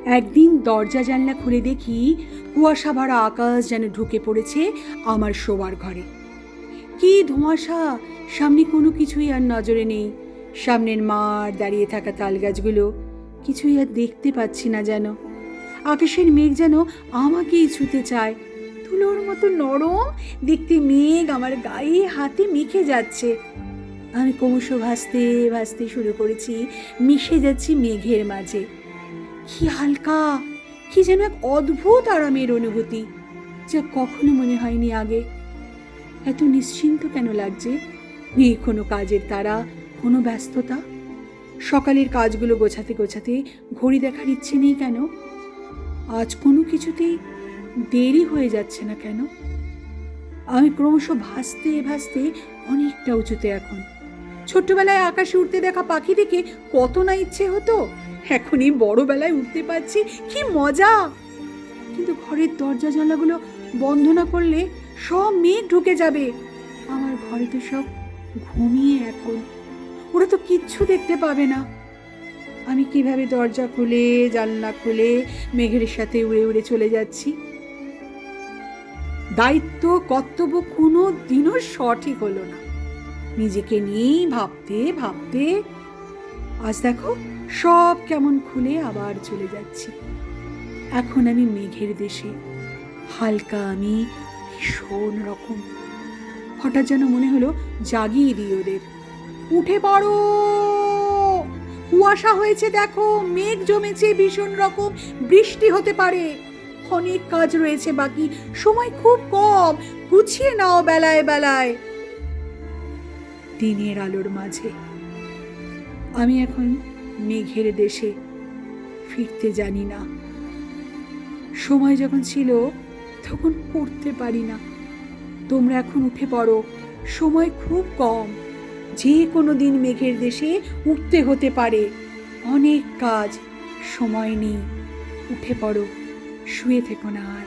একদিন দরজা জানলা খুলে দেখি কুয়াশা ভরা আকাশ যেন ঢুকে পড়েছে আমার শোবার ঘরে। কি ধোঁয়াশা! সামনে কোনো কিছুই আর নজরে নেই। সামনের মাঠ, দাঁড়িয়ে থাকা তাল গাছগুলো, কিছুই আর দেখতে পাচ্ছি না যেন। আকাশের মেঘ যেন আমাকেই ছুঁতে চায়। তুলোর মতো নরম দেখতে মেঘ আমার গায়ে হাতে মেখে যাচ্ছে। আমি ক্রমশ ভাসতে ভাসতে শুরু করেছি, মিশে যাচ্ছি মেঘের মাঝে। কি হালকা, কি যেন এক অদ্ভুত আরামের অনুভূতি, যা কখনো মনে হয়নি আগে। এত নিশ্চিন্ত কেন লাগছে? নেই কোনো কাজের তাড়া, কোনো ব্যস্ততা। সকালের কাজগুলো গোছাতে গোছাতে ঘড়ি দেখার ইচ্ছে নেই কেন? আজ কোনো কিছুতেই দেরি হয়ে যাচ্ছে না কেন? আমি ক্রমশ ভাসতে ভাসতে অনেকটা উঁচুতে এখন। ছোট্টবেলায় আকাশে উঠতে দেখা পাখি দেখে কত না ইচ্ছে হতো, এখনই বড়বেলায় উঠতে পারছি, কি মজা! কিন্তু ঘরের দরজা জানলাগুলো বন্ধ না করলে সব মেঘ ঢুকে যাবে। আমার ঘরে তো সব ঘুমিয়ে এখন, ওরা তো কিচ্ছু দেখতে পাবে না। আমি কিভাবে দরজা খুলে জানলা খুলে মেঘের সাথে উড়ে উড়ে চলে যাচ্ছি। দায়িত্ব কর্তব্য কোনো দিনও সঠিক হলো না। নিজেকে নিয়েই ভাবতে ভাবতে আজ দেখো সব কেমন খুলে আবার চলে যাচ্ছি। এখন আমি মেঘের দেশে, হালকা আমি, ভীষণ রকম। হঠাৎ যেন মনে হলো জাগিয়ে দিই ওদের। উঠে পড়ো, কুয়াশা হয়েছে দেখো, মেঘ জমেছে ভীষণ রকম, বৃষ্টি হতে পারে, অনেক কাজ রয়েছে বাকি, সময় খুব কম, গুছিয়ে নাও বেলায় বেলায়। দিনের আলোর মাঝে আমি এখন মেঘের দেশে, ফিরতে জানি না। সময় যখন ছিল তখন পড়তে পারি না। তোমরা এখন উঠে পড়ো, সময় খুব কম, যে কোনো দিন মেঘের দেশে উঠতে হতে পারে, অনেক কাজ, সময় নেই। উঠে পড়ো, শুয়ে থেকো না আর।